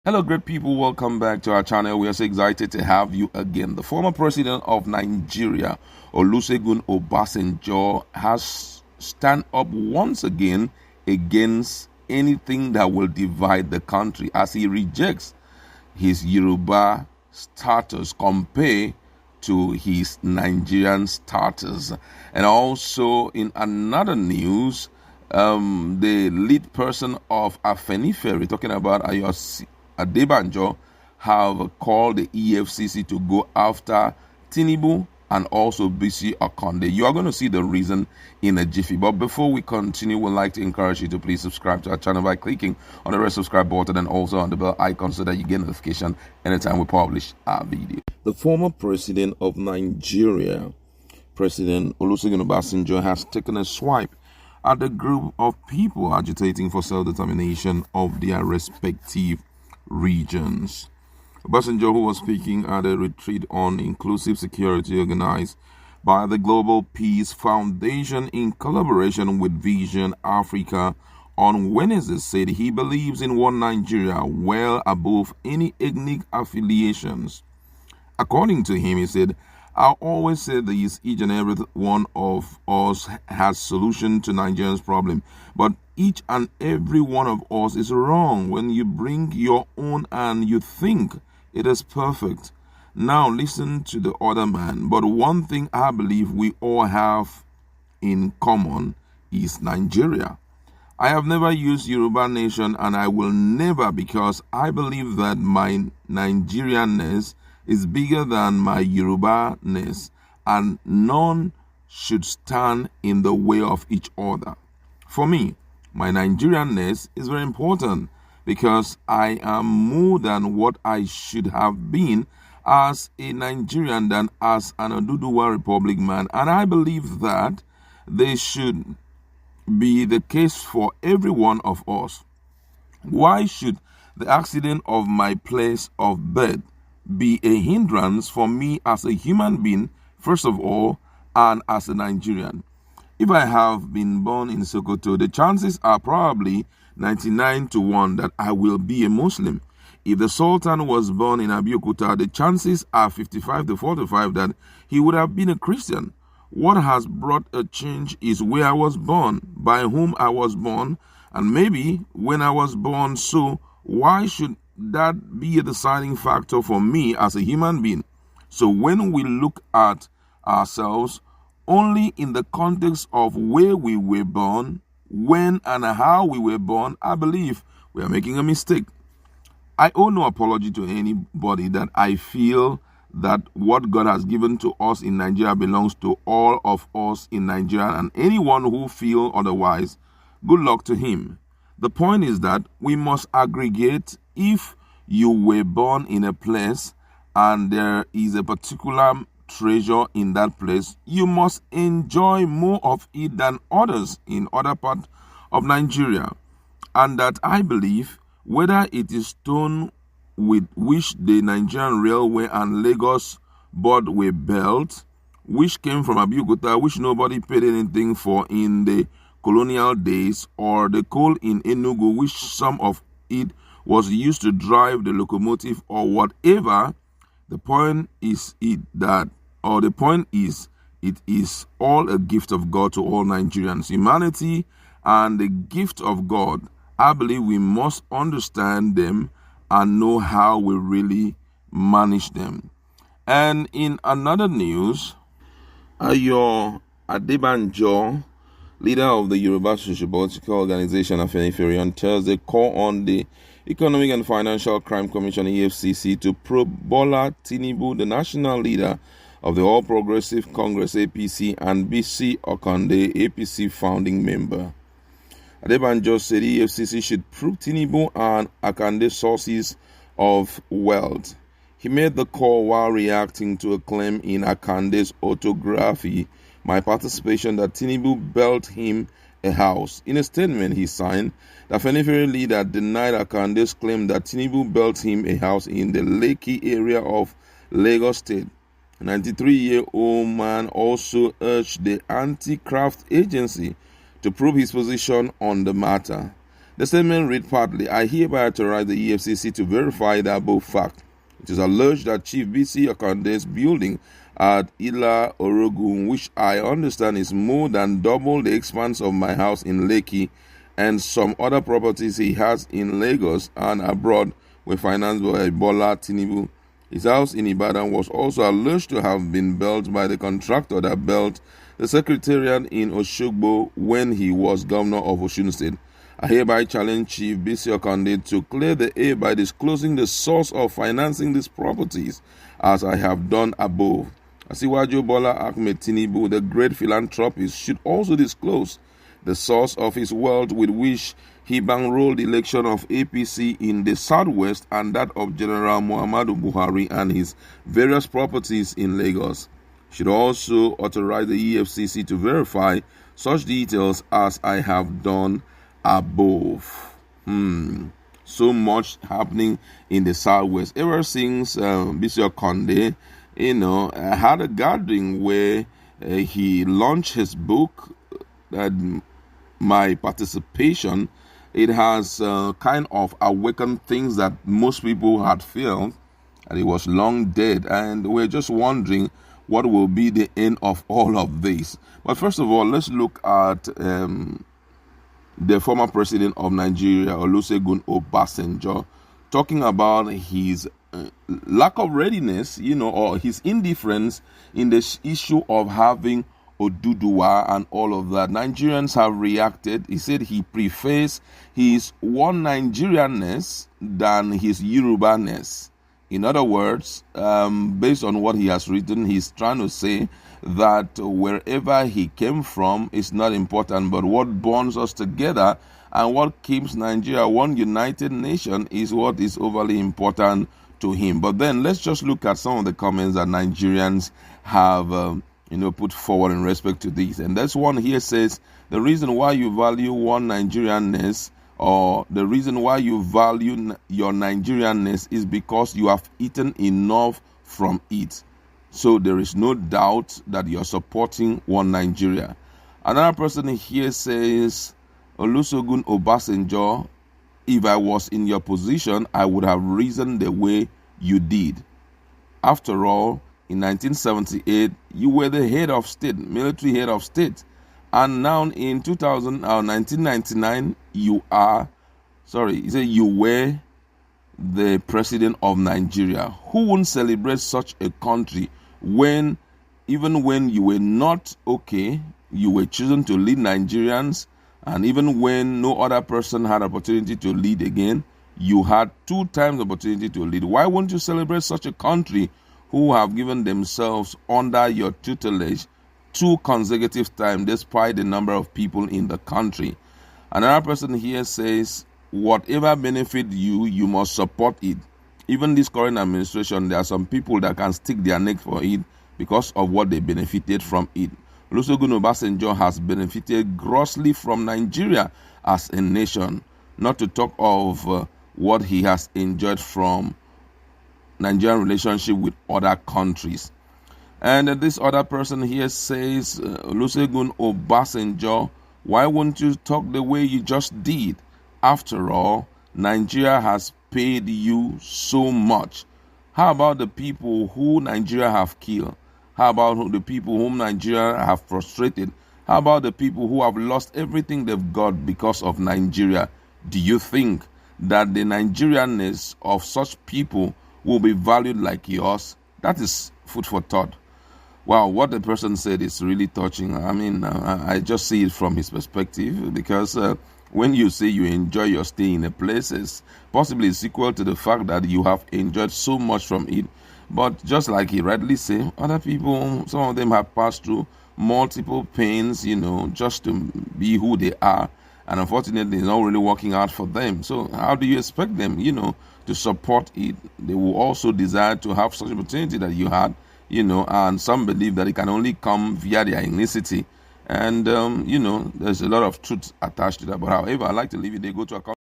Hello, great people. Welcome back to our channel. We are so excited to have you again. The former president of Nigeria, Olusegun Obasanjo, has stand up once again against anything that will divide the country as he rejects his Yoruba status compared to his Nigerian status. And also in another news, the lead person of Afenifere, talking about Adebanjo, have called the EFCC to go after Tinubu and also Sh0ck. You are going to see the reason in a jiffy. But before we continue, we'd like to encourage you to please subscribe to our channel by clicking on the red subscribe button and also on the bell icon so that you get notification anytime we publish our video. The former president of Nigeria, President Olusegun Obasanjo, has taken a swipe at the group of people agitating for self-determination of their respective regions. Obasanjo, who was speaking at a retreat on inclusive security organized by the Global Peace Foundation in collaboration with Vision Africa on Wednesday, said he believes in one Nigeria well above any ethnic affiliations. According to him, he said, "I always say this, each and every one of us has solution to Nigeria's problem, but each and every one of us is wrong when you bring your own and you think it is perfect. Now listen to the other man, but one thing I believe we all have in common is Nigeria. I have never used Yoruba nation and I will never, because I believe that my Nigerianness is bigger than my Yoruba-ness, and none should stand in the way of each other. For me, my Nigerianness is very important because I am more than what I should have been as a Nigerian than as an Oduduwa Republic man, and I believe that they should be the case for every one of us. Why should the accident of my place of birth be a hindrance for me as a human being, first of all, and as a Nigerian? If I have been born in Sokoto, the chances are probably 99 to 1 that I will be a Muslim. If the Sultan was born in Abeokuta, the chances are 55 to 45 that he would have been a Christian. What has brought a change is where I was born, by whom I was born, and maybe when I was born. So why should that be a deciding factor for me as a human being? So when we look at ourselves only in the context of where we were born, when and how we were born, I believe we are making a mistake. I owe no apology to anybody that I feel that what God has given to us in Nigeria belongs to all of us in Nigeria, and anyone who feels otherwise, good luck to him. The point is that we must aggregate. If you were born in a place and there is a particular treasure in that place, you must enjoy more of it than others in other parts of Nigeria. And that I believe, whether it is stone with which the Nigerian Railway and Lagos Board were built, which came from Abeokuta, which nobody paid anything for in the colonial days, or the coal in Enugu, which some of it was used to drive the locomotive, or whatever, the point is it is all a gift of God to all Nigerians. Humanity and the gift of God, I believe we must understand them and know how we really manage them. And in another news, your Adebanjo, leader of the Yoruba geopolitical organization Afenifere, on Thursday called on the Economic and Financial Crime Commission EFCC to probe Bola Tinubu, the national leader of the All Progressive Congress APC, and Sh0ck, the APC founding member. Adebanjo said EFCC should probe Tinubu and Akande's sources of wealth. He made the call while reacting to a claim in Akande's autobiography, My Participation, that Tinubu built him a house. In a statement he signed, the Afenifere leader denied Akande's claim that Tinubu built him a house in the Lekki area of Lagos State. A 93-year-old man also urged the anti-graft agency to prove his position on the matter. The statement read partly, I hereby authorize the EFCC to verify the above fact. It is alleged that Chief BC Okande's building at Ila Orogun, which I understand is more than double the expanse of my house in Lekki, and some other properties he has in Lagos and abroad, were financed by Bola Tinubu. His house in Ibadan was also alleged to have been built by the contractor that built the secretariat in Oshogbo when he was governor of Osun State. I hereby challenge Chief BC Okande to clear the air by disclosing the source of financing these properties, as I have done above. Asiwaju Bola Ahmed Tinubu, the great philanthropist, should also disclose the source of his wealth with which he bankrolled the election of APC in the southwest and that of General Muhammadu Buhari and his various properties in Lagos. Should also authorize the EFCC to verify such details as I have done above. So much happening in the southwest. Ever since Bishop Conde, had a gathering where he launched his book, My Participation, it has kind of awakened things that most people had felt, and it was long dead, and we're just wondering what will be the end of all of this. But first of all, let's look at the former president of Nigeria, Olusegun Obasanjo, talking about his lack of readiness, or his indifference in the issue of having Oduduwa and all of that. Nigerians have reacted. He said he prefers his one Nigerianness than his Yoruba-ness. In other words, based on what he has written, he's trying to say that wherever he came from is not important, but what bonds us together and what keeps Nigeria one united nation is what is overly important to him. But then let's just look at some of the comments that Nigerians have put forward in respect to this. And that's one here says, the reason why you value one Nigerianness, or the reason why you value your Nigerianness, is because you have eaten enough from it. So there is no doubt that you're supporting one Nigeria. Another person here says, Olusegun Obasanjo, if I was in your position, I would have reasoned the way you did. After all, in 1978, you were the head of state, military head of state. And now in 1999, you were the president of Nigeria. Who wouldn't celebrate such a country when, even when you were not okay, you were chosen to lead Nigerians, and even when no other person had opportunity to lead again, you had 2 times opportunity to lead. Why won't you celebrate such a country who have given themselves under your tutelage 2 consecutive times despite the number of people in the country? Another person here says, whatever benefit you, you must support it. Even this current administration, there are some people that can stick their neck for it because of what they benefited from it. Olusegun Obasanjo has benefited grossly from Nigeria as a nation, not to talk of what he has enjoyed from Nigerian relationship with other countries. And this other person here says, Olusegun Obasanjo, why won't you talk the way you just did? After all, Nigeria has paid you so much. How about the people who Nigeria have killed? How about the people whom Nigeria have frustrated? How about the people who have lost everything they've got because of Nigeria? Do you think that the Nigerianness of such people will be valued like yours? That is food for thought. Wow, what the person said is really touching. I mean, I just see it from his perspective, because when you say you enjoy your stay in a place, it's possibly equal to the fact that you have enjoyed so much from it. But just like he rightly said, other people, some of them have passed through multiple pains, just to be who they are. And unfortunately, it's not really working out for them. So how do you expect them, to support it? They will also desire to have such opportunity that you had, and some believe that it can only come via their ethnicity. And, there's a lot of truth attached to that. But however, I like to leave it there. Go to account.